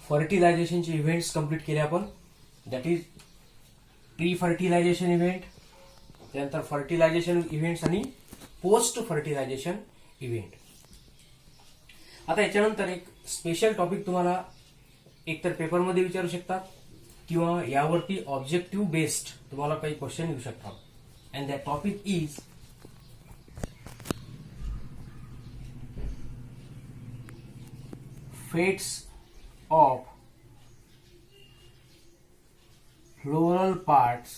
फर्टिलायझेशनचे events complete केले आपण. That is pre fertilization event, त्यानंतर फर्टिलायझेशन इव्हेंट्स आणि पोस्ट फर्टिलायझेशन इव्हेंट. आता याच्यानंतर एक स्पेशल टॉपिक तुम्हाला एकतर पेपरमध्ये विचारू शकतात किंवा यावरती ऑब्जेक्टिव्ह बेस्ड तुम्हाला काही क्वेश्चन येऊ शकतात. And that topic is fates of floral parts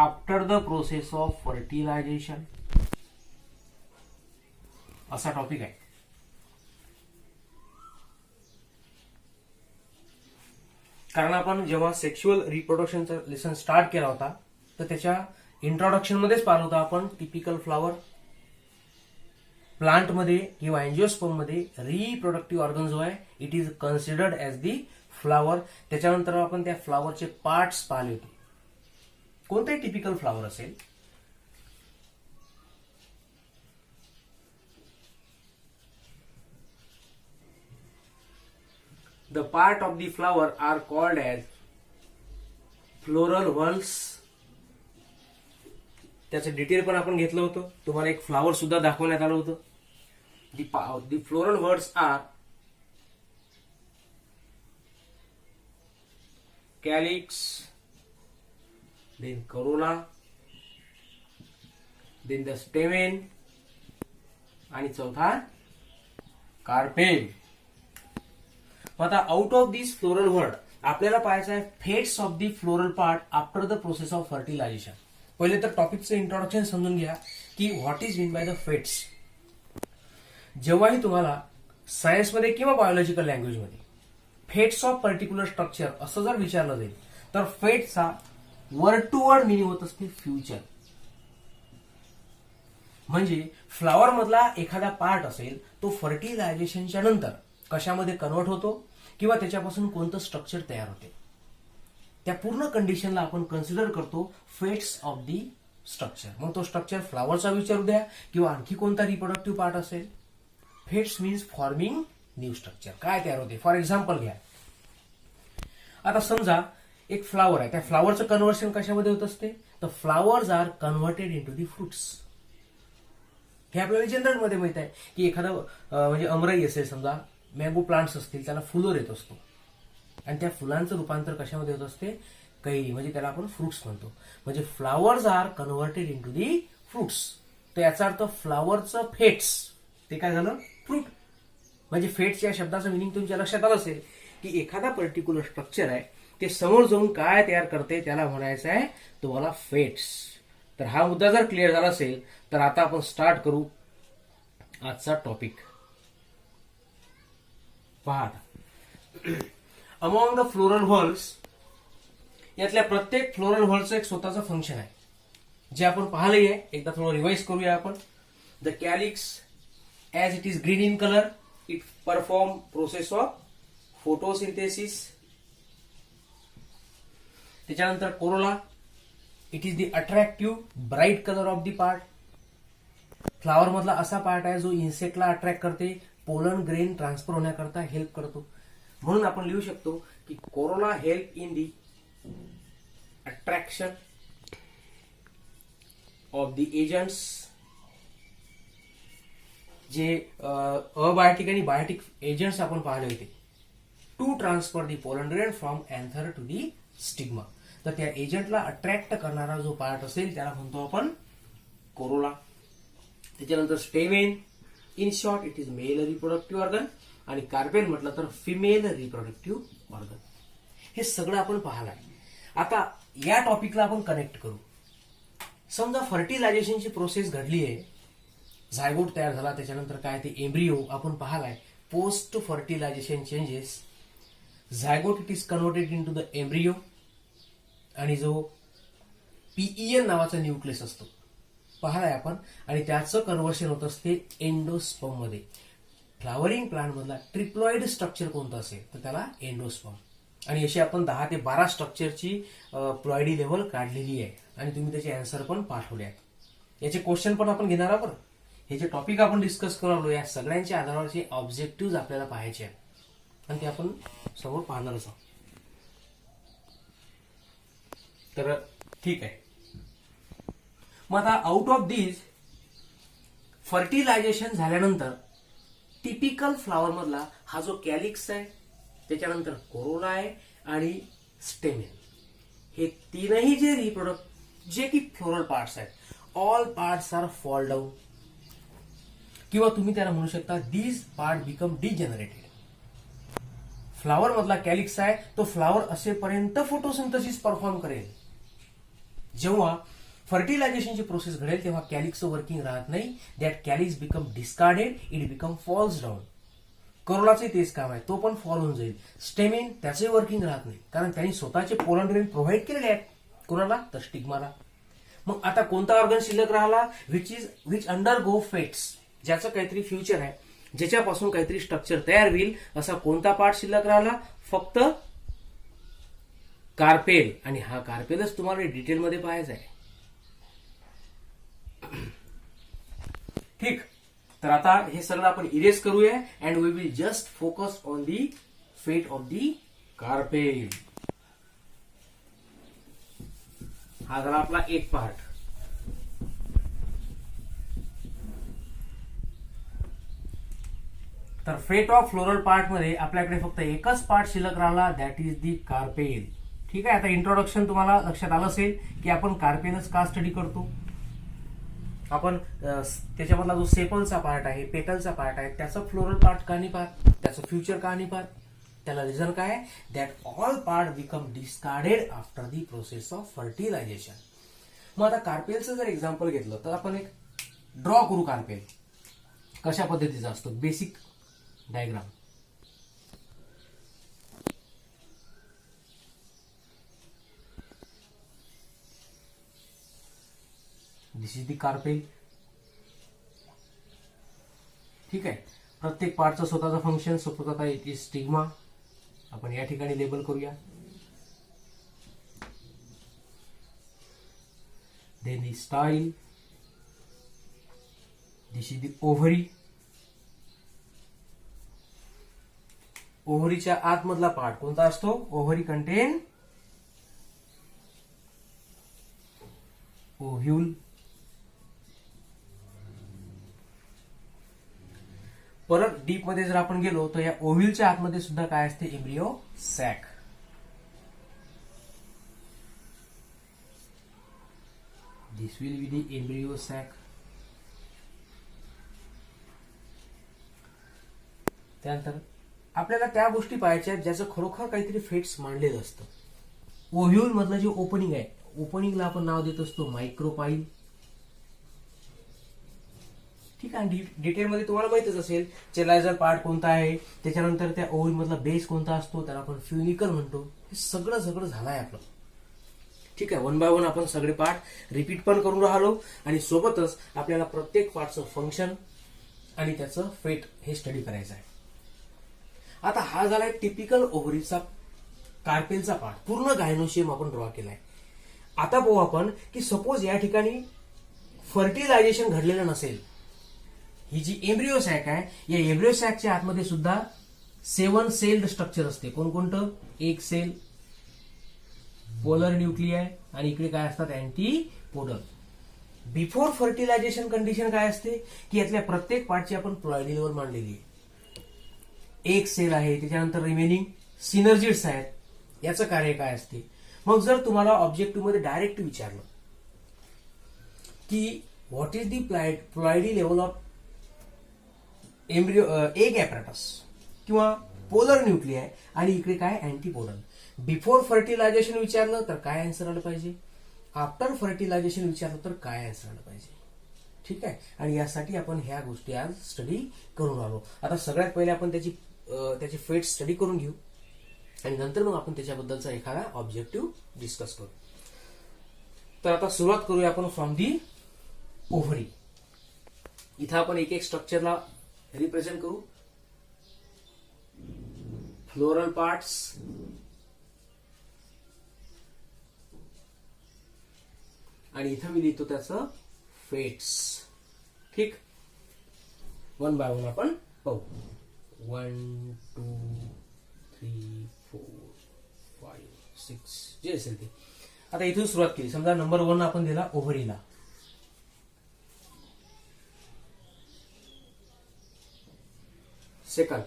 after the process of fertilization असा टॉपिक आहे. कारण आपण जेव्हा सेक्शुअल रिप्रोडक्शनचा लेसन स्टार्ट केला होता तर त्याच्या इंट्रोडक्शन मध्येच पाहिलं होतं आपण टिपिकल फ्लॉवर प्लांट मध्ये किंवा अँजिओस्पर्म मध्ये रिप्रोडक्टिव्ह ऑर्गन जो आहे it is considered as the flower. त्याच्यानंतर आपण त्या फ्लॉवरचे पार्ट्स पाहिले होते. कोणताही टिपिकल फ्लॉवर असेल the part of the flower are called as floral whorls. त्याचं डिटेल पण आपण घेतलं होतं. तुम्हाला एक फ्लॉवर सुद्धा दाखवण्यात आलं होतं. The floral words are calyx, then corolla, then the stamen आणि चौथा कार्पेल. आता out of this floral whorl आपल्याला पाहायचं आहे fates of the floral part after the process of fertilization. पहिले तर टॉपिकचं इंट्रोडक्शन समजून घ्या की what is mean by the fates. जेव्हाही तुम्हाला सायन्समध्ये किंवा बायोलॉजिकल लँग्वेजमध्ये फेट्स ऑफ पर्टिक्युलर स्ट्रक्चर असं जर विचारलं जाईल तर फेट्सचा वर्ड टू वर्ड मिनिंग होत असते फ्युचर. म्हणजे फ्लॉवर मधला एखादा पार्ट असेल तो फर्टिलायझेशनच्या नंतर कशामध्ये कन्वर्ट होतो किंवा त्याच्यापासून कोणतं स्ट्रक्चर तयार होते त्या पूर्ण कंडिशनला आपण कन्सिडर करतो फेट्स ऑफ दी स्ट्रक्चर. मग तो स्ट्रक्चर फ्लॉवरचा विचारू द्या किंवा आणखी कोणता रिप्रोडक्टिव्ह पार्ट असेल. Fates means forming new structure. काय तयार होते फॉर एक्झाम्पल घ्या. आता समजा एक फ्लॉवर आहे त्या फ्लॉवरचं कन्व्हर्शन कशामध्ये होत असते तर फ्लॉवर्स आर कन्व्हर्टेड इंटू दी फ्रुट्स. हे आपल्याला जनरल मध्ये माहित आहे की एखादं म्हणजे अमराई असेल समजा मँगो प्लांट्स असतील त्याला फुलोर येत असतो आणि त्या फुलांचं रूपांतर कशामध्ये होत असते कैरी म्हणजे त्याला आपण फ्रुट्स म्हणतो. म्हणजे फ्लॉवर्स आर कन्व्हर्टेड इंटू दी फ्रुट्स. तर याचा अर्थ फ्लॉवरचं फेट्स ते काय झालं फ्रूट. म्हणजे फेट्स या शब्दाचं मिनिंग तुमच्या लक्षात आलं असेल की एखादा पर्टिक्युलर स्ट्रक्चर आहे ते समोर जाऊन काय तयार करते त्याला म्हणायचं आहे तुम्हाला फेट्स. तर हा मुद्दा जर क्लिअर झाला असेल तर आता आपण स्टार्ट करू आजचा टॉपिक. पहा अमॉंग द फ्लोरल व्हल्व्स यातल्या प्रत्येक फ्लोरल व्हल्वचं एक स्वतःचं फंक्शन आहे जे आपण पाहिलंही आहे. एकदा थोडं रिवाइज करूया आपण. The calyx as it is green in color it perform process of photosynthesis. त्याच्यानंतर corolla it is the attractive bright colour of the part. Flower मधला असा पार्ट आहे जो इन्सेक्टला अट्रॅक्ट करते पोलन ग्रेन ट्रान्सफर होण्याकरता हेल्प करतो. म्हणून आपण लिहू शकतो की corolla help in the attraction of the agents जे अबायोटिक आणि बायोटिक एजंट्स आपण पाहिले होते to transfer the pollen grain from anther to the stigma. तर त्या एजंटला अट्रॅक्ट करणारा जो पार्ट असेल त्याला म्हणतो आपण कोरोला. त्याच्यानंतर stamen in short it is male reproductive organ आणि कार्पेल म्हटलं तर फिमेल रिप्रोडक्टिव्ह ऑर्गन. हे सगळं आपण पाहिलं आहे. आता या टॉपिकला आपण कनेक्ट करू. समजा फर्टिलायझेशनची प्रोसेस घडली आहे झायगोट तयार झाला त्याच्यानंतर काय ते एम्ब्रियो आपण पाहिलाय post fertilization changes. Zygote it is converted into the embryo आणि जो पीईएन नावाचा न्यूक्लियस असतो पाहिलाय आपण आणि त्याचं कन्व्हर्शन होत असते एंडोस्पर्म मध्ये. फ्लावरिंग प्लांट मधला ट्रिप्लॉइड स्ट्रक्चर कोणतं असेल तर त्याला एंडोस्पर्म. आणि अशी आपण 10 ते 12 स्ट्रक्चरची प्लॉइडी लेवल काढलेली आहे आणि तुम्ही त्याचे आन्सर पण पाठवले आहेत. याचे क्वेश्चन पण आपण घेणार आहोत हे जे टॉपिक आपण डिस्कस करलो या सगळ्यांच्या आधारावरचे ऑब्जेक्टिव्ह आपल्याला पाहायचे आहेत आणि ते आपण समोर पाहणारच आहोत. तर ठीक आहे. मग आता आउट ऑफ दिस फर्टिलायझेशन झाल्यानंतर टिपिकल फ्लॉवर मधला हा जो कॅलिक्स आहे, त्याच्यानंतर कोरोना आहे आणि स्टेमेन, हे तीनही जे रिप्रोडक्ट जे की फ्लोरल पार्ट्स आहेत, all parts are fall down, किंवा तुम्ही त्याला म्हणू शकता these part become degenerated. Flower मधला कॅलिक्स आहे तो फ्लॉवर असेपर्यंत फोटोसिंथेसिस परफॉर्म करेल. जेव्हा फर्टिलायझेशनची प्रोसेस घडेल तेव्हा कॅलिक्सचं वर्किंग राहत नाही. That calyx become discarded, it become falls down. करोलाचे तेच काम आहे, तो पण फॉल होऊन जाईल. स्टेमिन त्याचे वर्किंग राहत नाही, कारण त्यांनी स्वतःचे पोलन ग्रेन प्रोव्हाइड केलेले आहेत. कोणाला? तर स्टिग्माला. मग आता कोणता ऑर्गन शिल्लक राहिला? विच अंडर गो फेट्स, ज्याचं काहीतरी फ्युचर आहे, ज्याच्यापासून काहीतरी स्ट्रक्चर तयार होईल, असा कोणता पार्ट शिल्लक राहिला? फक्त कार्पेल. आणि हा कार्पेलच तुम्हाला डिटेलमध्ये पाहायचा आहे. ठीक. तर आता हे सगळं आपण इरेज करूया and we will just focus on the fate of the carpel. हा झाला आपला एक पार्ट. तर फेट ऑफ फ्लोरल पार्ट मध्ये आपल्याकडे फक्त एकच पार्ट शिल्लक राहिला, दॅट इज दी कार्पेल. ठीक आहे. आता इंट्रोडक्शन तुम्हाला लक्षात आलं असेल की आपण कार्पेलच का स्टडी करतो. आपण त्याच्यामधला जो सेपलचा पार्ट आहे, पेटलचा पार्ट आहे, त्याचा फ्लोरल पार्ट का नाही पाहत, त्याचं फ्युचर का नाही पाहत. त्याला रिझन काय आहे? That all part become discarded after the process of fertilization. मग आता कार्पेलचं जर एक्झाम्पल घेतलं तर आपण एक ड्रॉ करू. कार्पेल कशा पद्धतीचा असतो, basic diagram. This is the carpel. ठीक आहे. प्रत्येक पार्टचं स्वतःचं फंक्शन, स्वतःचा इट इज स्टिग्मा. आपण या ठिकाणी लेबल करूया. Then the style. This is the ovary. ओव्हरीच्या आतमधला पार्ट कोणता असतो? Ovary contain ovule. परत डीप मध्ये जर आपण गेलो तर या ओव्ह्यूलच्या आतमध्ये सुद्धा काय असते? Embryo sac. This will be the embryo sac. त्यानंतर आपल्याला त्या गोष्टी पाहायच्या ज्याचं खरोखर काहीतरी फेट्स मांडलेलं असतं. ओव्ह्यूल मधलं जे ओपनिंग आहे, ओपनिंगला आपण नाव देत असतो मायक्रोपाईल. ठीक आहे. डिटेलमध्ये तुम्हाला माहितच असेल चेलायझर पार्ट कोणता आहे, त्याच्यानंतर त्या ओव्ह्यूल मधला बेस कोणता असतो, त्याला आपण फ्युनिकल म्हणतो. हे सगळं झालंय आपलं. ठीक आहे. वन बाय वन आपण सगळे पार्ट रिपीट पण करून राहिलो आणि सोबतच आपल्याला प्रत्येक पार्टचं फंक्शन आणि त्याचं फेट हे स्टडी करायचं आहे. आता हा झालाय टिपिकल ओव्हरीचा कार्पेलचा पार्ट. पूर्ण गायनोशियम आपण ड्रॉ केलाय. आता पाहू आपण की सपोज या ठिकाणी फर्टिलायझेशन घडलेलं नसेल. ही जी एम्ब्रियो सॅक आहे, या एम्ब्रियो सॅकच्या आतमध्ये सुद्धा 7 सेल्ड स्ट्रक्चर असते. कोणकोणतं? एक सेल, पोलर न्यूक्लियाय आणि इकडे काय असतात? अँटीपोडल. बिफोर फर्टिलायझेशन कंडिशन काय असते की यातल्या प्रत्येक पार्टची आपण प्लॉइडी लेवल मांडलेली आहे. एक सेल आहे, त्याच्यानंतर रिमेनिंग सिनर्जिड्स आहेत. याचं कार्य काय असते? मग जर तुम्हाला ऑब्जेक्टिव्ह मध्ये डायरेक्ट विचारलं की what is the ploidy level of embryo egg apparatus किंवा पोलर न्यूक्लियाय आणि इकडे काय? अँटीपोडल. बिफोर फर्टिलायझेशन विचारलं तर काय आन्सर आलं पाहिजे? आफ्टर फर्टिलायझेशन विचारलं तर काय आन्सर आलं पाहिजे? ठीक आहे. आणि यासाठी आपण ह्या गोष्टी आज स्टडी करून आलो. आता सगळ्यात पहिले आपण त्याची फेट स्टडी करून घेऊ आणि नंतर मग आपण त्याच्याबद्दलचा एखादा ऑब्जेक्टिव्ह डिस्कस करू. तर आता सुरुवात करूया आपण फ्रॉम दी ओव्हरी. इथं आपण एक एक स्ट्रक्चरला रिप्रेझेंट करू. फ्लोरल पार्ट्स, आणि इथं मी लिहितो त्याचं फेट्स. ठीक. वन बाय वन आपण पाहू. 1 2 3 4 5 6 जे असेल ते. आता इथून सुरुवात केली. समजा नंबर 1 आपण दिला ओव्हरीला. सेकंड.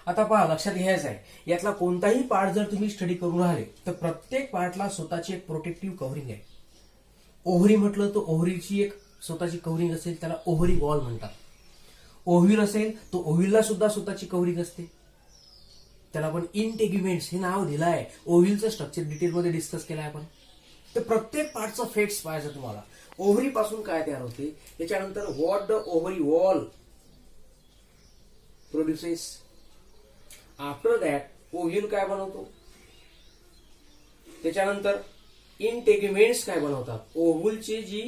आता पहा, लक्षात घ्यायचं आहे, यातला कोणताही पार्ट जर तुम्ही स्टडी करून राहिले तर प्रत्येक पार्टला स्वतःची एक प्रोटेक्टिव्ह कव्हरिंग आहे. ओव्हरी म्हटलं तर ओव्हरीची एक स्वतःची कव्हरिंग असेल, त्याला ओव्हरी वॉल म्हणतात. ओव्ह्यूल असेल तो ओव्ह्यूलला सुद्धा स्वतःची कव्हरिंग असते, त्याला आपण इंटेग्युमेंट्स हे नाव दिलं आहे. ओव्ह्यूलचं स्ट्रक्चर डिटेलमध्ये डिस्कस केलं आहे आपण. तर प्रत्येक पार्टचा फॅक्ट्स पाहायचं तुम्हाला. ओव्हरी पासून काय तयार होते, त्याच्यानंतर what the ovary wall produces. After that ovule काय बनवतो, त्याच्यानंतर इंटेग्युमेंट्स काय बनवतात. ओव्ह्यूलचे जी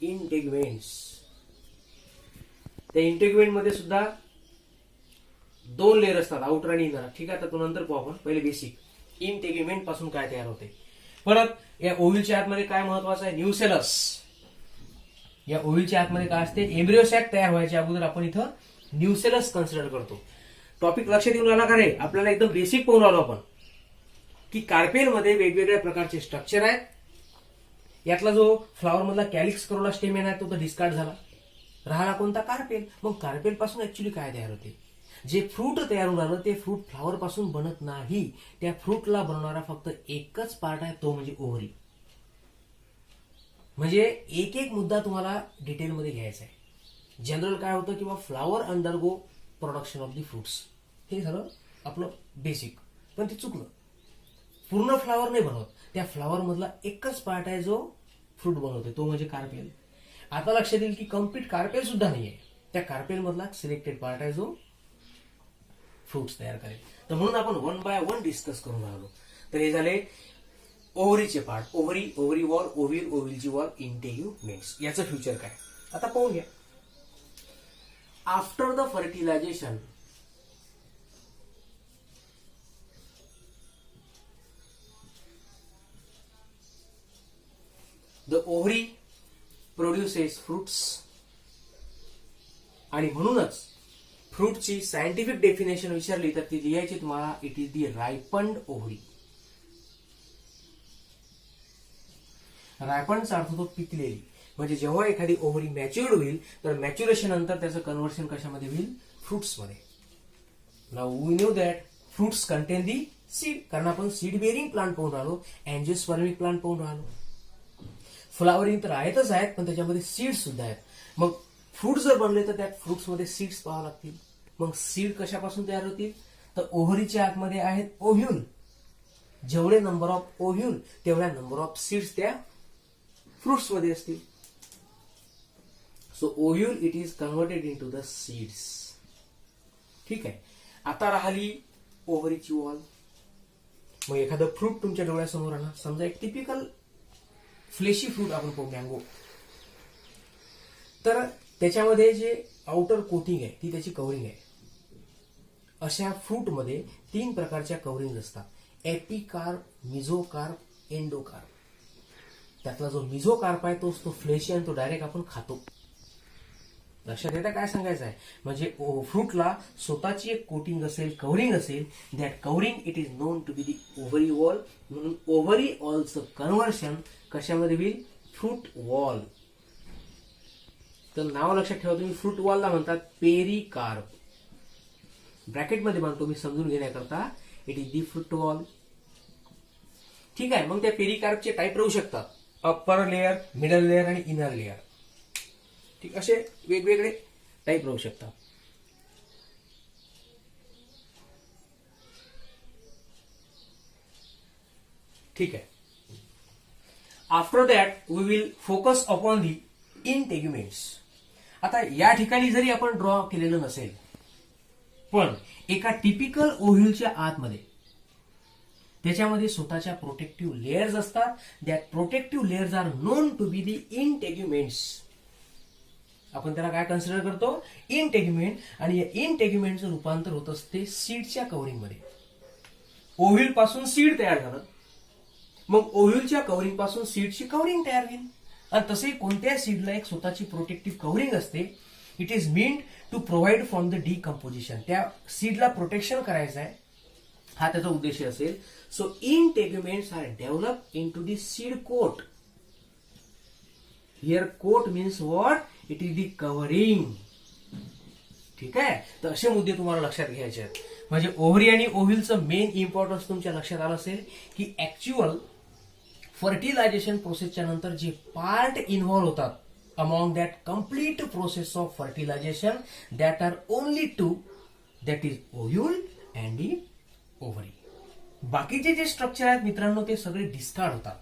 इंटेग्युमेंट्स, त्या इंटेग्युमेंट मध्ये सुद्धा 2 लेअर असतात, आउटर आणि इनर. ठीक आहे, आता तो नंतर पाहू आपण. पहिले बेसिक इंटेग्युमेंट पासून काय तयार होते. परत या ओव्ह्यूलच्या आतमध्ये काय महत्वाचं आहे, न्यूसेलस. या ओव्ह्यूलच्या आतमध्ये काय असते, एम्ब्रियो सॅक तयार व्हायच्या अगोदर आपण इथं न्यूसेलस कन्सिडर करतो. टॉपिक लक्षात येऊन आला का रे, आपल्याला एकदम बेसिक पाहून आलो आपण की कार्पेलमध्ये वेगवेगळ्या प्रकारचे स्ट्रक्चर आहेत. यातला जो फ्लॉवर मधला कॅलिक्स करोला स्टेमेन आहे तो तर डिस्कार्ड झाला. राहिला कोणता, कार्पेल. मग कार्पेल पासून ऍक्च्युली काय तयार होते, जे फ्रूट तयार होऊन राहिलं ते फ्रूट फ्लॉवर पासून बनत नाही. त्या फ्रूटला बनवणारा फक्त एकच पार्ट आहे, तो म्हणजे ओव्हरी. म्हणजे एक एक मुद्दा तुम्हाला डिटेलमध्ये घ्यायचा आहे. जनरल काय होतं किंवा flower undergo production of the fruits, हे झालं आपलं बेसिक. पण ते चुकलं. पूर्ण फ्लॉवर नाही बनवत, त्या फ्लॉवर मधला एकच पार्ट आहे जो फ्रूट बनवते, तो म्हणजे कार्पेल. आता लक्षात येईल की कम्प्लीट कार्पेल सुद्धा नाहीये, त्या कार्पेल मधला सिलेक्टेड पार्ट आहे जो फ्रुट्स तयार करेल. तर म्हणून आपण 1 बाय 1 डिस्कस करून राहिलो. तर हे झाले ओव्हरीचे part. Ovary, ovary wall, ovule, ओव्ह्यूलची वॉल, इंटेग्युमेंट्स. याचं फ्युचर काय आता पाहून घ्या. After the fertilization, the ovary produces fruits. आणि म्हणूनच फ्रूटची सायंटिफिक डेफिनेशन विचारली तर ती लिहायची तुम्हाला, इट इज दी रायपंड ओव्हरी. रायपंडचा अर्थ तो पिकलेली. म्हणजे जेव्हा एखादी ओव्हरी मॅच्युअर्ड होईल तर मॅच्युरेशन नंतर त्याचं कन्व्हर्शन कशामध्ये होईल, फ्रुट्समध्ये. Now we know that fruits contain the seed, कारण आपण सीड बेरिंग प्लांट पाहून राहिलो, अँजिओस्पर्मिक प्लांट पाहून राहिलो. फ्लावरिंग तर आहेतच आहेत, पण त्याच्यामध्ये सीड्स सुद्धा आहेत. मग फ्रूट जर बनले तर त्यात फ्रुट्समध्ये सीड्स पाहावं लागतील. मग सीड कशापासून तयार होतील, तर ओव्हरीच्या आतमध्ये आहेत ओव्ह्यूल. जेवढे नंबर ऑफ ओव्ह्यूल तेवढ्या नंबर ऑफ सीड्स त्या फ्रुट्समध्ये असतील. So ovule it is converted into the seeds. ठीक आहे. आता राहिली ओव्हरीची वॉल. मग एखादं फ्रूट तुमच्या डोळ्यासमोर आणा. समजा एक टिपिकल फ्लेशी फ्रूट आपण पाहू, मँगो. तर त्याच्यामध्ये जे आउटर कोटिंग आहे ती त्याची कव्हरिंग आहे. अशा फ्रूटमध्ये 3 प्रकारच्या कव्हरिंग असतात, एपिकार्प, मिझोकार्प, एंडोकार्प. त्यातला जो मिझोकार्प आहे तोच तो फ्लेशी आणि तो डायरेक्ट आपण खातो. लक्षात येतं काय सांगायचं आहे, म्हणजे फ्रूटला स्वतःची एक कोटिंग असेल, कव्हरिंग असेल. That covering it is known to be the ovary wall. म्हणून ओव्हरी वॉलचं कन्व्हर्शन कशामध्ये होईल, फ्रूट वॉल. तर नाव लक्षात ठेवा तुम्ही, फ्रूट वॉलला म्हणतात पेरिकार्प. ब्रॅकेटमध्ये म्हणतो मी समजून घेण्याकरता, it is the fruit wall. ठीक आहे. मग त्या पेरिकार्पचे टाईप राहू शकतात, अप्पर लेअर, मिडल लेअर आणि इनर लेअर. ठीक, असे वेगवेगळे टाईप राहू शकतात. ठीक आहे. After that we will focus upon the integuments. आता या ठिकाणी जरी आपण ड्रॉ केलेलं नसेल, पण एका टिपिकल ओव्ह्यूलच्या आतमध्ये त्याच्यामध्ये स्वतःच्या प्रोटेक्टिव्ह लेयर्स असतात. That protective layers are known to be the integuments. आपण त्याला काय कन्सिडर करतो, इंटेग्युमेंट. आणि या इंटेग्युमेंटचं रूपांतर होत असते सीडच्या कव्हरिंगमध्ये. ओव्ह्यूल पासून सीड तयार झालं, मग ओव्ह्यूलच्या कव्हरिंग पासून सीडची कव्हरिंग तयार होईल. आणि तसे कोणत्या सीडला एक स्वतःची प्रोटेक्टिव्ह कव्हरिंग असते. It is meant to provide from the decomposition. त्या सीडला प्रोटेक्शन करायचं आहे, हा त्याचा उद्देश असेल. So integuments are develop into the seed coat. Here coat means what? It is the covering. ठीक आहे, तर असे मुद्दे तुम्हाला लक्षात घ्यायचे आहेत. म्हणजे ओव्हरी आणि ओव्ह्यूलचं मेन इम्पॉर्टन्स तुमच्या लक्षात आलं असेल की ऍक्च्युअल फर्टिलायझेशन प्रोसेसच्या नंतर जे पार्ट इन्व्हॉल्व्ह होतात among that complete process of fertilization, that are only two, that is ovule and the ovary. बाकीचे जे स्ट्रक्चर आहेत मित्रांनो ते सगळे डिस्कार्ड होतात,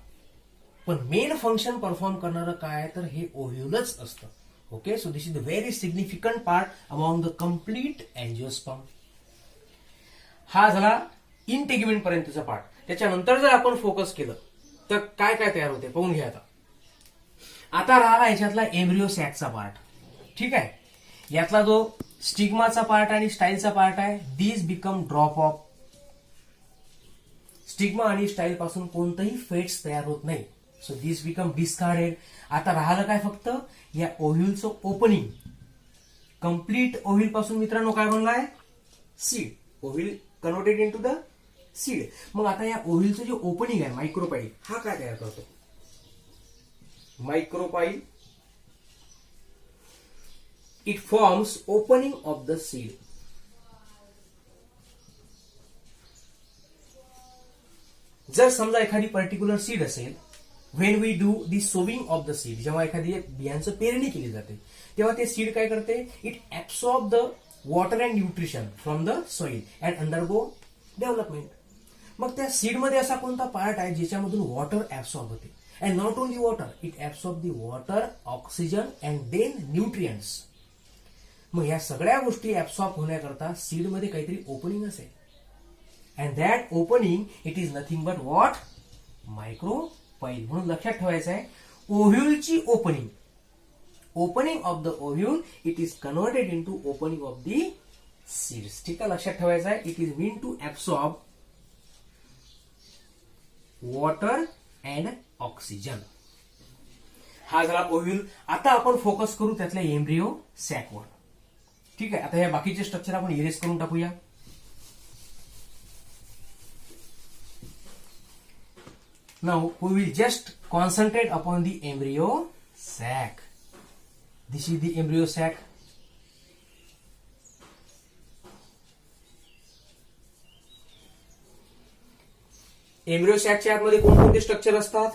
पण मेन फंक्शन परफॉर्म करणारं काय तर हे ओव्ह्यूलच असतं. Okay, so this is the very significant part among the complete angiosperm. हा झाला इंटेग्युमेंट पर्यंतचा पार्ट. त्याच्यानंतर जर आपण फोकस केलं तर काय काय तयार होते पाहून घ्या. आता राहिला याच्यातला एम्ब्रिओ सॅकचा पार्ट. ठीक आहे, यातला जो स्टिग्माचा पार्ट आणि स्टाईलचा पार्ट आहे, these become drop of. Stigma आणि स्टाईल पासून कोणतंही फेट्स तयार होत नाही. So this become discarded. आता राहिलं काय फक्त या ओव्ह्यूलचं ओपनिंग. कम्प्लीट ओव्ह्यूल पासून मित्रांनो काय बनलाय? Seed. Ovule converted into the seed. मग आता या ओव्ह्यूलचं जे ओपनिंग आहे मायक्रोपाईल, हा काय तयार करतो? Micropyle. It forms opening of the seed. जर समजा एखादी पर्टिक्युलर सीड असेल, when we do the sowing of the seed, जेव्हा एखादी बियांचं पेरणी केली जाते तेव्हा ते सीड काय करते? It absorb the water and nutrition from the soil and undergo development. मग त्या सीडमध्ये असा कोणता पार्ट आहे ज्याच्यामधून वॉटर ऍब्सॉर्ब होते? And not only water, it absorb the water, oxygen and then nutrients. मग या सगळ्या गोष्टी ऍब्सॉर्ब होण्याकरता सीडमध्ये काहीतरी ओपनिंग असेल. And that opening it is nothing but what? Micropyle. म्हणून लक्षात ठेवायचं आहे ओव्ह्यूलची opening, opening of the ovule it is converted into opening of the seeds. ठीक आहे, लक्षात ठेवायचं आहे it is mean to absorb water and oxygen. हा झाला ओव्ह्यूल. आता आपण फोकस करू त्यातल्या एम्ब्रिओ सॅकवर. ठीक आहे, आता या बाकीचे स्ट्रक्चर आपण इरेज करून टाकूया. Now we will just concentrate upon the embryo sac. This is the embryo sac. Embryo सॅकच्या आतमध्ये कोणकोणते स्ट्रक्चर असतात?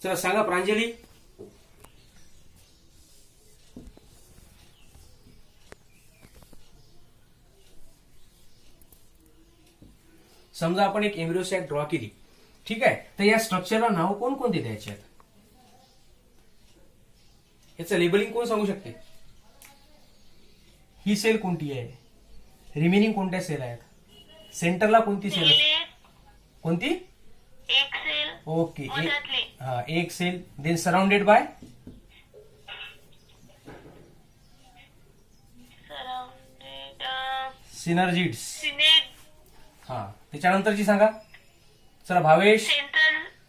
चला सांगा प्रांजली. समजा आपण एक एम्ब्रिओ सॅक ड्रॉ केली. ठीक आहे, तर या स्ट्रक्चरला नाव कोणकोणते द्यायचे आहेत? याचं लेबलिंग कोण सांगू शकते? ही सेल कोणती आहे? रिमेनिंग कोणत्या सेल आहेत? सेंटरला कोणती सेल आहे? कोणती? एक सेल. ओके, हा एक cell. Then surrounded by synergids. हा, त्याच्यानंतरची सांगा. चला भावेश.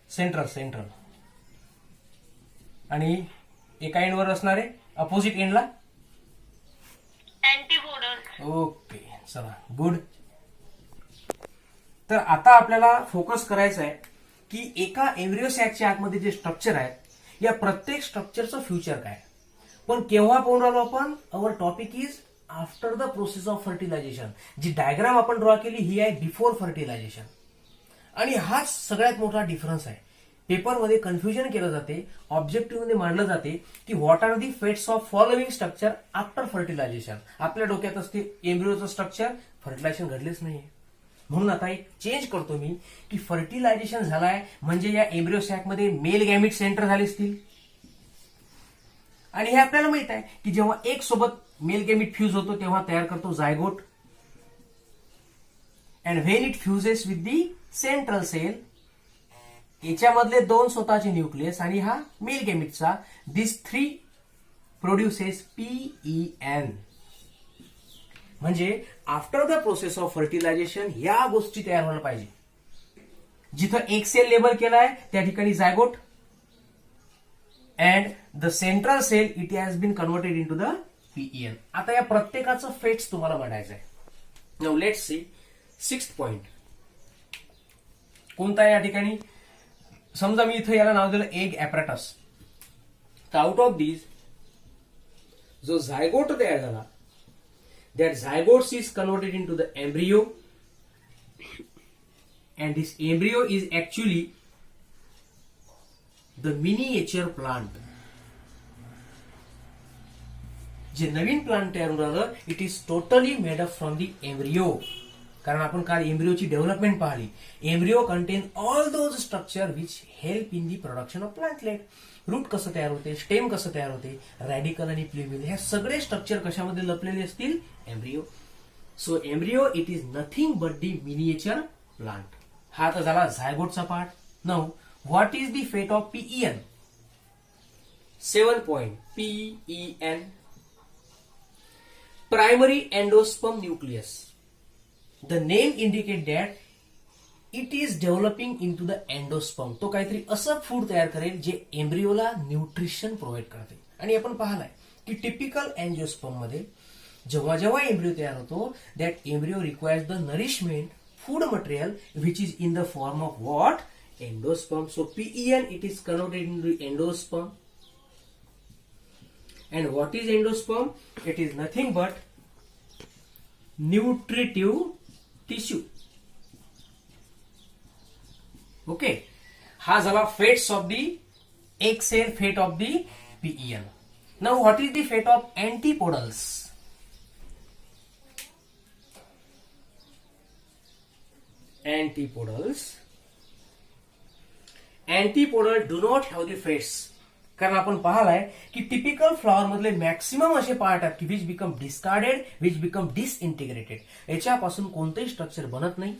सेंट्रल. सेंट्रल आणि एका एंडवर असणारे अपोजिट एंडला अँटीपोडल. ओके, चला गुड. तर आता आपल्याला फोकस करायचं आहे की एका एम्ब्रिओ सॅकच्या आतमध्ये जे स्ट्रक्चर आहेत या प्रत्येक स्ट्रक्चरचं फ्युचर काय. पण केव्हा पाहून राहिलो आपण? Our topic is after the process of fertilization. जी डायग्राम आपण ड्रॉ केली ही आहे बिफोर फर्टिलायझेशन. आणि हाच सगळ्यात मोठा डिफरन्स आहे. पेपरमध्ये कन्फ्युजन केलं जाते, ऑब्जेक्टिव्ह मध्ये मांडलं जाते की what are the fates of following structure after fertilization. आपल्या डोक्यात असते एम्ब्रिओचं स्ट्रक्चर, फर्टिलायझेशन घडलेच नाहीये. म्हणून आता एक चेंज करतो मी की फर्टिलायझेशन झालाय म्हणजे या एम्ब्रिओ सॅकमध्ये मेल गॅमिट सेंटर झाले असतील. आणि हे आपल्याला माहित आहे की जेव्हा एक सोबत मेल गॅमिट फ्यूज होतो तेव्हा तयार करतो zygote. And when it fuses with the central cell, याच्यामधले दोन स्वतःचे न्यूक्लियस आणि हा मेल गॅमिटचा, दिस थ्री प्रोड्युसेस PEN. म्हणजे after the process of fertilization या गोष्टी तयार व्हायला पाहिजे. जिथं एक सेल लेबल केलाय त्या ठिकाणी zygote and the central cell it has been converted into the PEN. आता या प्रत्येकाचं फेट्स तुम्हाला म्हणायचं आहे. Now let's see 6th point कोणता आहे या ठिकाणी. समजा मी इथं याला नाव दिलं एग ऍपरेटस. तर आउट ऑफ दिस जो झायगोट तयार झाला, that zygote is converted into the embryo, and this embryo is actually the miniature plant. जे नवीन प्लांट तयार होऊन राहिलं, it is totally made up from the embryo. कारण आपण काल एम्ब्रियोची डेव्हलपमेंट पाहिली. Embryo contain all those structure which help in the production of plantlet. Root कसं तयार होते, स्टेम कसं तयार होते, रॅडिकल आणि प्ल्युमिल, हे सगळे स्ट्रक्चर कशामध्ये लपलेले असतील, embryo. So embryo it is nothing but the miniature plant. हा तर झाला झायगोटचा part. Now what is the fate of PEN. 7 point PEN, primary endosperm nucleus. The name indicate that it is developing into the endosperm. तो काहीतरी असं food तयार करेल जे एम्ब्रियोला न्यूट्रिशन प्रोव्हाइड करते. आणि आपण पाहिलाय की टिपिकल एंजिओस्पर्म मध्ये जेव्हा जेव्हा एम्ब्रियो तयार होतो, that embryo requires the nourishment food material which is in the form of what, endosperm. So PEN it is converted in endosperm. And what is endosperm? It is nothing but nutritive tissue. Okay. हा झाला fates of the egg cell, fate of the PEN. Now what is the fate of antipodals? Antipodal do not have the fates. कारण आपण पाहिलाय की typical flower मधले maximum असे part आहेत की which become discarded, which become डिसइंटिग्रेटेड. याच्यापासून कोणतेही स्ट्रक्चर बनत नाही.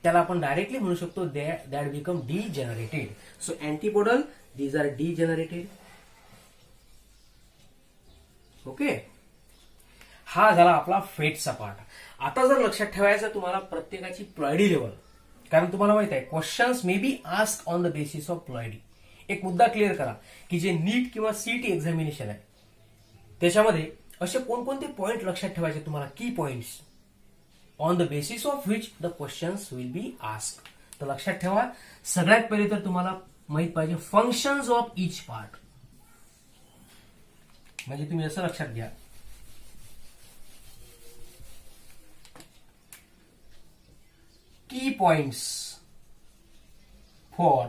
त्याला आपण डायरेक्टली म्हणू शकतो that become degenerated. So antipodal these are degenerated. Okay. हा झाला आपला फेटचा पार्ट. आता जर लक्षात ठेवायचं तुम्हाला प्रत्येकाची प्लॉयडी लेवल, कारण तुम्हाला माहित आहे questions may be ask on the basis of ploidy. एक मुद्दा क्लिअर करा की जे नीट किंवा सीईटी एक्झामिनेशन आहे त्याच्यामध्ये असे कोणकोणते पॉइंट लक्षात ठेवायचे तुम्हाला, की points on the basis of which the questions will be ask. तर लक्षात ठेवा, सगळ्यात पहिले तर तुम्हाला माहित पाहिजे फंक्शन्स ऑफ इच पार्ट. म्हणजे तुम्ही असं लक्षात घ्या, की पॉइंट्स फॉर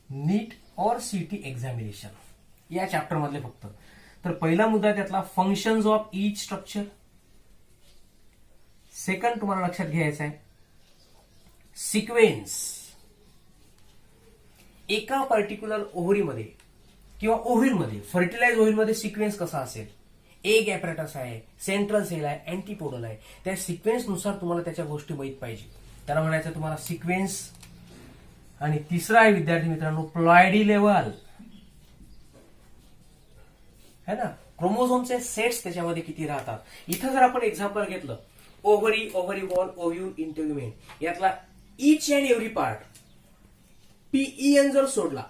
नीट और सीटी एक्झामिनेशन या चॅप्टर मधले फक्त. तर पहिला मुद्दा त्यातला functions of each structure. Second तुम्हाला लक्षात घ्यायचं आहे सिक्वेन्स. एका पर्टिक्युलर ओव्हरीमध्ये किंवा ओव्हिलमध्ये, फर्टिलाइज ओव्हिलमध्ये सिक्वेन्स कसा असेल, एग ऍपरेटस आहे, सेंट्रल सेल आहे, अँटीपोडल आहे, त्या सिक्वेन्सनुसार तुम्हाला त्याच्या गोष्टी माहित पाहिजे. त्याला म्हणायचं तुम्हाला सिक्वेन्स. आणि तिसरा आहे विद्यार्थी मित्रांनो प्लॉयडी लेवल, है ना. क्रोमोझोमचे सेट्स त्याच्यामध्ये किती राहतात. इथं जर आपण एक्झाम्पल घेतलं ओव्हरी, ओव्हरी वॉल, ओव्ह्यूल, इंटेग्युमेंट, यातला each and every part PEN जर सोडला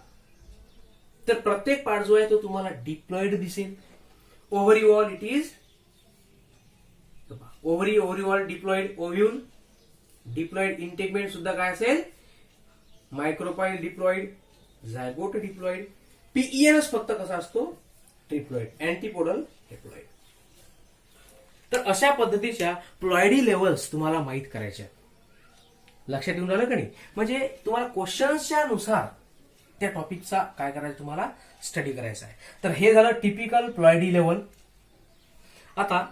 तर प्रत्येक पार्ट जो आहे तो तुम्हाला डिप्लॉइड दिसेल. Ovary wall it is ovary, ovary wall diploid, ovule diploid, integument सुद्धा काय असेल मायक्रोपाइल डिप्लॉइड, झायगोट डिप्लॉइड. पीईएनच फक्त कसा असतो ट्रिप्लॉइड, अँटीपोडल डिप्लॉइड. तर अशा पद्धतीच्या प्लॉयडी लेवल्स तुम्हाला माहित करायच्या. लक्षात येऊन राहिलं का नाही. म्हणजे तुम्हाला क्वेश्चन्सच्या नुसार त्या टॉपिकचा काय करायचं तुम्हाला स्टडी करायचा आहे. तर हे झालं टिपिकल प्लॉयडी लेवल. आता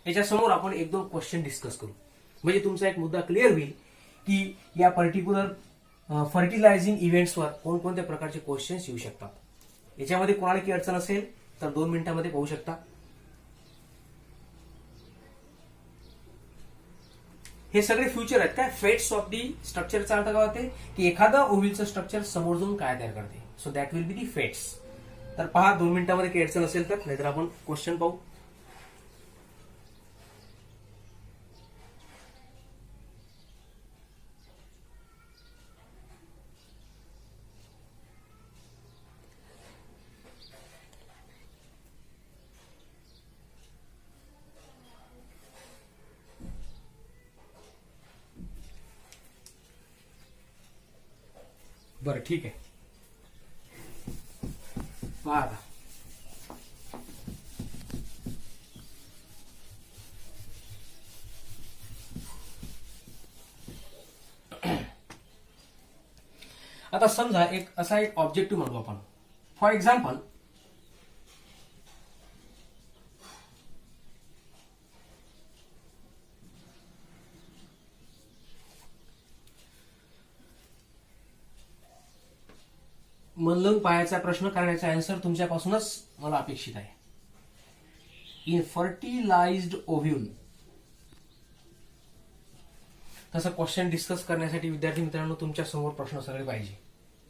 याच्या समोर आपण एक दोन क्वेश्चन डिस्कस करू, म्हणजे तुमचा एक मुद्दा क्लिअर होईल की या पर्टिक्युलर फर्टिलायझिंग इव्हेंट्सवर कोणकोणत्या प्रकारचे क्वेश्चन्स येऊ शकतात. याच्यामध्ये कोणाला की अडचण असेल तर 2 मिनिटांमध्ये पाहू शकता. हे सगळे फ्युचर आहेत काय, फेट्स ऑफ दी स्ट्रक्चरचा अर्थ काय होते की एखादा ओव्हिलचं स्ट्रक्चर समोर जाऊन काय तयार करते. So that will be the fates. तर पहा 2 मिनिटांमध्ये काही अडचण असेल तर, नाहीतर आपण क्वेश्चन पाहू. बरं ठीक आहे. पहा आता. आता समजा असा एक ऑब्जेक्टिव्ह म्हणू आपण. फॉर एक्झाम्पल, मनलंग पायाचा प्रश्न करण्याचा आन्सर तुमच्यापासूनच मला अपेक्षित आहे. In fertilized ovule. तसं क्वेश्चन डिस्कस करण्यासाठी विद्यार्थी मित्रांनो तुमच्या समोर प्रश्न सगळे पाहिजे,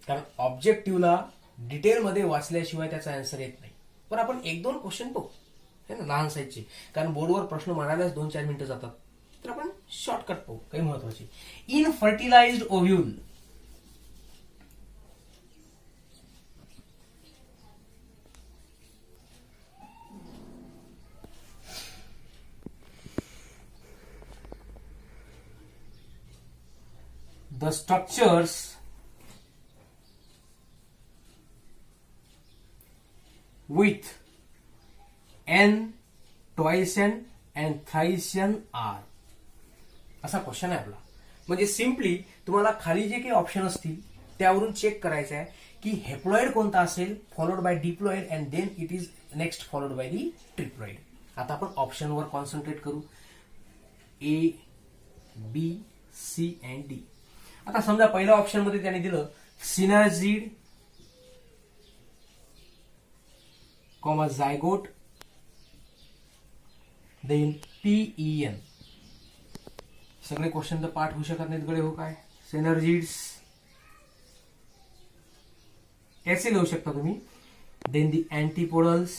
कारण ऑब्जेक्टिव्हला डिटेलमध्ये वाचल्याशिवाय त्याचा आन्सर येत नाही. पण आपण 1-2 क्वेश्चन पाहू है ना, लहान साईजचे, कारण बोर्डवर प्रश्न मांडायलाच 2-4 मिनिटं जातात. तर आपण शॉर्टकट पाहू काही महत्वाचे. In fertilized ovule. The structures with n, twice n and thrice n are. असा क्वेश्चन आहे आपला. म्हणजे सिम्पली तुम्हाला खाली जे काही ऑप्शन असतील त्यावरून चेक करायचं आहे की हेप्लॉइड कोणता असेल, followed by diploid and then it is next followed by the triploid. आता आपण ऑप्शनवर कॉन्सन्ट्रेट करू. A, B, C and D. आता समजा पहिल्या ऑप्शन मध्ये त्याने दिलं synergid, comma zygote, then PEN. सगळे क्वेश्चन तर पाठ होऊ शकत नाहीत गडे हो काय. सिनर्जिड्स ऐसे लिहू शकता तुम्ही. Then the antipodals,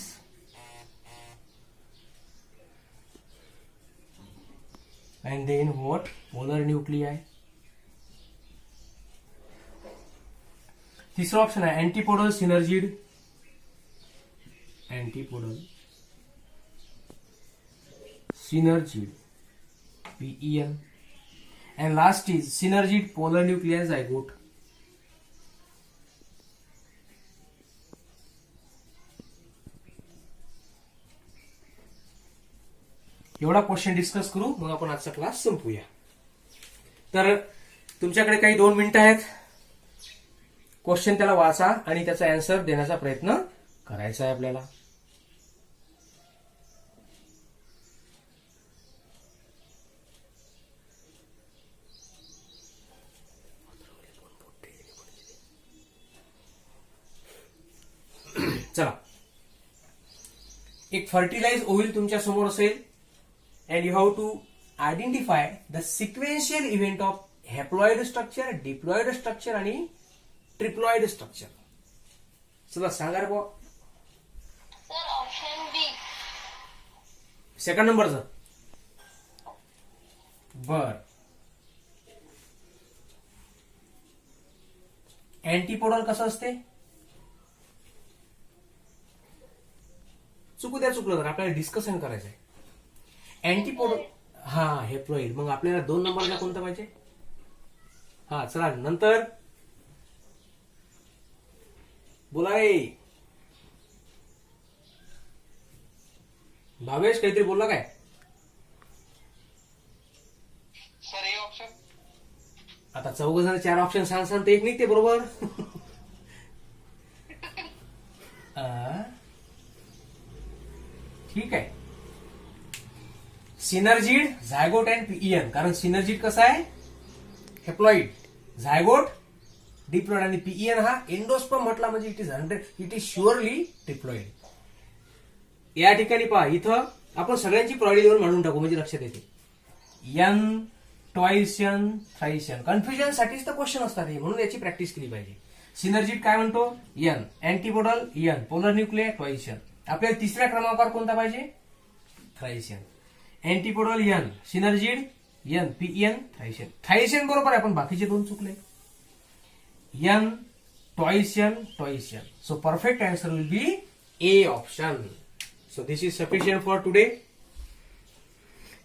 and then what, polar nuclei. तीसरा ऑप्शन है antipodal synergid, antipodal synergid PEN, and last is synergid polar nuclear zygote. एवढा क्वेश्चन डिस्कस करू, मग आपण आजचा क्लास संपूया. तर तुमच्याकडे काही 2 मिनिटं आहेत. क्वेश्चन त्याला वाचा आणि त्याचा आन्सर देण्याचा प्रयत्न करायचा आहे आपल्याला. चला, एक फर्टिलाइज ओव्ह्यूल तुमच्या समोर असेल and you have to identify the sequential event of haploid structure, diploid structure आणि ट्रिप्लॉइड स्ट्रक्चर. चला सांगा रे बुवा. सर ऑप्शन बी. सेकंड नंबरचं. बर. अँटीपोडल कसं असते? चुकलं तर आपल्याला डिस्कशन करायचं आहे. अँटीपोडल हा हेप्लॉइड. मग आपल्याला 2 नंबरला कोणतं पाहिजे? हा चला नंतर बोला रे. भावेश काहीतरी बोलला काय? सर हे ऑप्शन. आता 4 जण 4 ऑप्शन सांगसान तर एक निघते बरोबर. ठीक आहे. Synergid, zygote and PEN. कारण सिनर्जिड कसं आहे? हेप्लॉइड. झायगोट डिप्लॉइड आणि पीईएन हा एंडोस्पर्म म्हटला म्हणजे इट इज शुअरली ट्रिप्लॉइड. या ठिकाणी पहा, इथं आपण सगळ्यांची प्रॉडी लेवल म्हणून टाकू म्हणजे लक्षात येते. N, twice n, thrice n. Confusion साठीच तर क्वेश्चन असतात हे, म्हणून याची प्रॅक्टिस केली पाहिजे. सिनर्जिड काय म्हणतो? N. Antipodal N. Polar nuclear twice N. आपल्याला तिसऱ्या क्रमांकावर कोणता पाहिजे? Thrice N. Antipodal N, synergid N, PEN, thrice N. Thrice N बरोबर आहे, पण बाकीचे 2 चुकले. N, twice N, twice N. So perfect answer will be A option. So this is sufficient for today.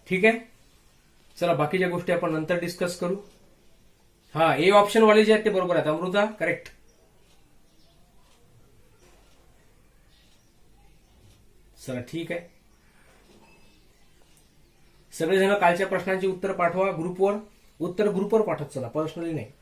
ठीक आहे. चला बाकीच्या गोष्टी आपण नंतर डिस्कस करू. हा, ए ऑप्शन वाले जे आहेत ते बरोबर आहेत. अमृता करेक्ट. चला ठीक आहे. सगळेजण कालच्या प्रश्नांची उत्तर पाठवा ग्रुपवर. उत्तर ग्रुपवर पाठवत चला, पर्सनली नाही.